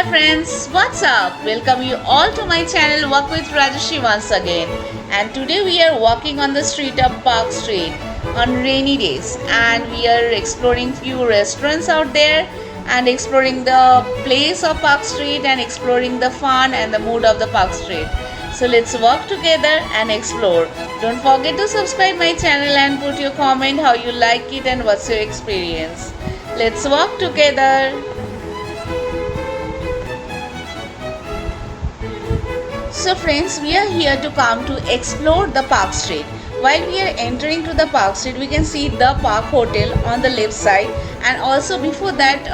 Hi friends, what's up? Welcome you all to my channel Walk with Rajashri once again. And today we are walking on the street of Park Street on rainy days, and we are exploring few restaurants out there and exploring the place of Park Street and exploring the fun and the mood of the Park Street. So let's walk together and explore. Don't forget to subscribe my channel and put your comment how you like it and what's your experience. Let's walk together. So friends, we are here to come to explore the Park Street. While we are entering to the Park Street, we can see the Park Hotel on the left side, and also before that,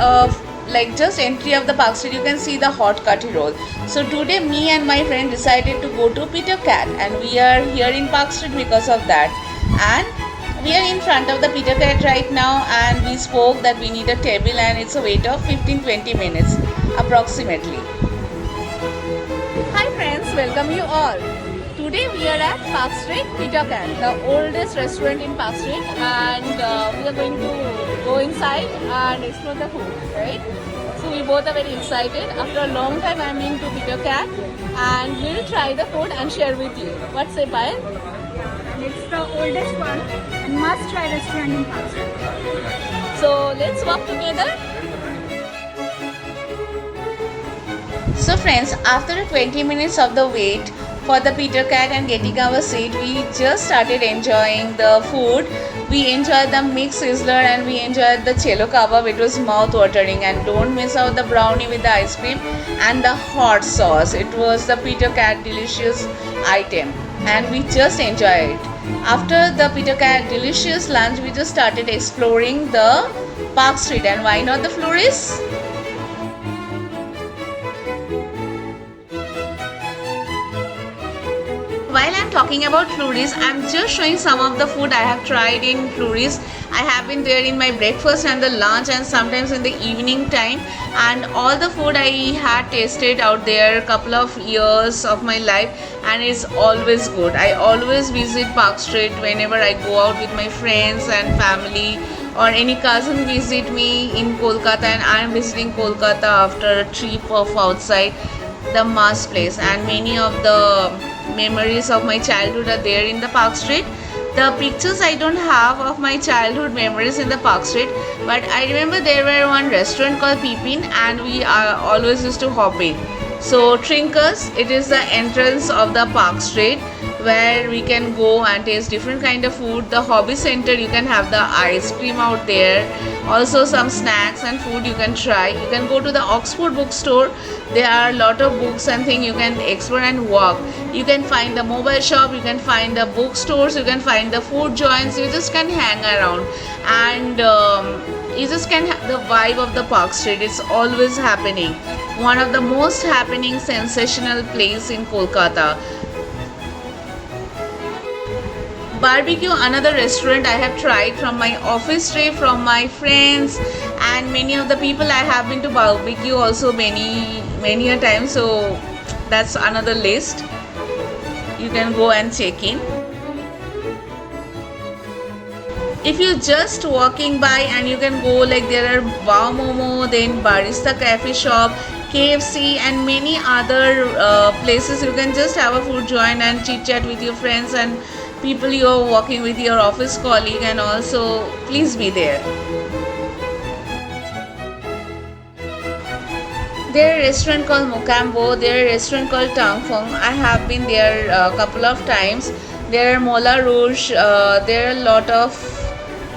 like just entry of the Park Street, you can see the Hot Curry Roll. So today me and my friend decided to go to Peter Cat, and we are here in Park Street because of that. And we are in front of the Peter Cat right now, and we spoke that we need a table and it's a wait of 15-20 minutes approximately. Hi friends, welcome you all. Today we are at Park Street Peter Cat, the oldest restaurant in Park Street, and we are going to go inside and explore the food, right? So we both are very excited. After a long time I am into Peter Cat, and we will try the food and share with you. What say, Payal? It's the oldest one and must try restaurant in Park Street. So let's walk together. So friends, after 20 minutes of the wait for the Peter Cat and getting our seat, we just started enjoying the food. We enjoyed the mixed sizzler and we enjoyed the cello kebab. It was mouth watering, and don't miss out the brownie with the ice cream and the hot sauce. It was the Peter Cat delicious item, and we just enjoyed it. After the Peter Cat delicious lunch, we just started exploring the Park Street, and why not the florists? While I'm talking about Flurys, I'm just showing some of the food I have tried in Flurys. I have been there in my breakfast and the lunch, and sometimes in the evening time, and all the food I had tasted out there couple of years of my life, and it's always good. I always visit Park Street whenever I go out with my friends and family, or any cousin visit me in Kolkata, and I am visiting Kolkata after a trip of outside the Mars place, and many of the memories of my childhood are there in the Park Street. The pictures I don't have of my childhood memories in the Park Street, but I remember there were one restaurant called Pipin, and we always used to hop in. So Trinkers, it is the entrance of the Park Street where we can go and taste different kind of food. The hobby center, you can have the ice cream out there, also some snacks and food you can try. You can go to the Oxford bookstore. There are a lot of books and things you can explore and walk. You can find the mobile shop, you can find the bookstores, you can find the food joints. You just can hang around, and you just can have the vibe of the Park Street. It's always happening. One of the most happening sensational place in Kolkata. Barbecue, another restaurant I have tried from my office trip, from my friends, and many of the people I have been to barbecue also many a time. So that's another list. You can go and check in. If you just walking by, and you can go, like there are Wow Momo, then Barista Cafe Shop, KFC, and many other places. You can just have a food joint and chit chat with your friends and people you are walking with, your office colleague, and also please be there. There are a restaurant called Mokambo, there are a restaurant called Tangfong. I have been there a couple of times. There are Mola Rouge, there are a lot of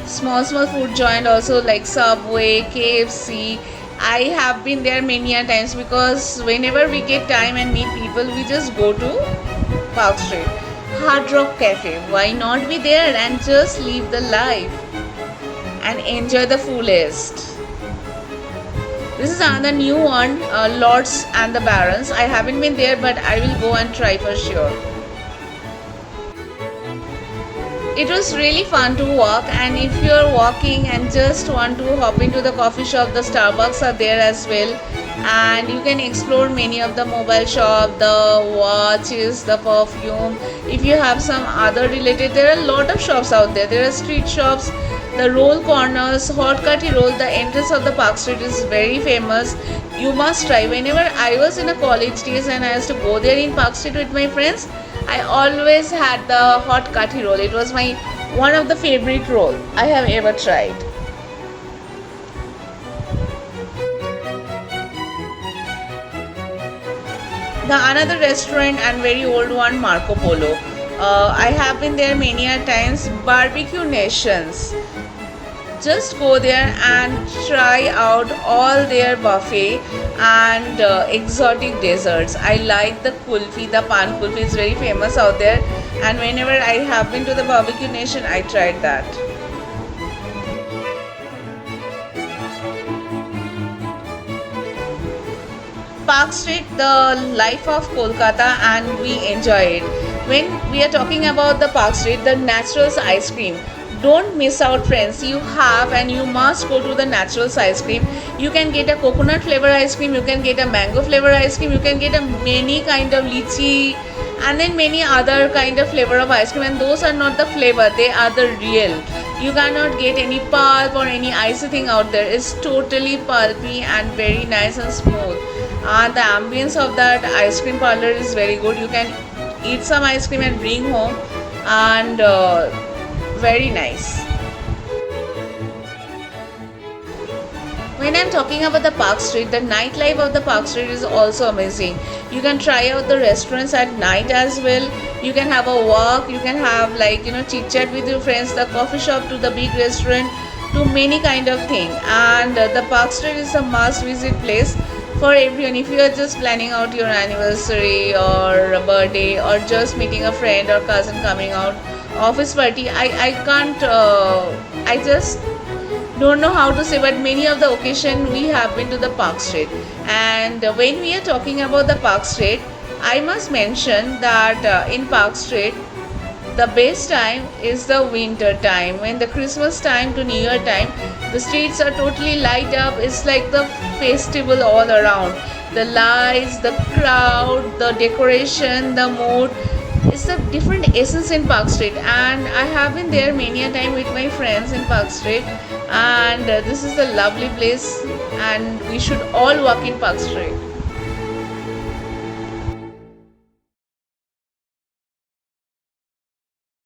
small food joint also, like Subway, KFC. I have been there many a times because whenever we get time and meet people, we just go to Park Street. Hard Rock Cafe, why not be there and just live the life and enjoy the fullest. This is another new one, Lords and the Barons. I haven't been there, but I will go and try for sure. It was really fun to walk, and if you are walking and just want to hop into the coffee shop, the Starbucks are there as well, and you can explore many of the mobile shop, the watches, the perfume. If you have some other related, there are a lot of shops out there. There are street shops, The roll corners, hot curry roll, the entrance of the Park Street is very famous. You must try. Whenever I was in a college days and I used to go there in Park Street with my friends, I always had the hot curry roll. It was my one of the favorite roll I have ever tried. The another restaurant and very old one, Marco Polo. I have been there many a times. Barbecue Nations. Just go there and try out all their buffet and exotic desserts. I like the kulfi, the pan kulfi is very famous out there, and whenever I have been to the Barbecue Nation, I tried that. Park Street, the life of Kolkata, and we enjoy it. When we are talking about the Park Street, the Naturals ice cream. Don't miss out, friends. You have and you must go to the Naturals ice cream. You can get a coconut flavor ice cream, you can get a mango flavor ice cream, you can get a many kind of lychee, and then many other kind of flavor of ice cream, and those are not the flavor, they are the real. You cannot get any pulp or any icy thing out there. It's totally pulpy and very nice and smooth. And the ambience of that ice cream parlor is very good. You can eat some ice cream and bring home, and very nice. When I'm talking about the Park Street, the nightlife of the Park Street is also amazing. You can try out the restaurants at night as well. You can have a walk, you can have chit chat with your friends, the coffee shop to the big restaurant to many kind of thing. And the Park Street is a must visit place for everyone. If you are just planning out your anniversary or a birthday or just meeting a friend or cousin coming out, office party, I can't I just don't know how to say, but many of the occasion we have been to the Park Street. And when we are talking about the Park Street, I must mention that in Park Street the best time is the winter time. When the Christmas time to New Year time, the streets are totally light up. It's like the festival all around. The lights, the crowd, the decoration, the mood. It's a different essence in Park Street, and I have been there many a time with my friends in Park Street, and this is a lovely place, and we should all walk in Park Street.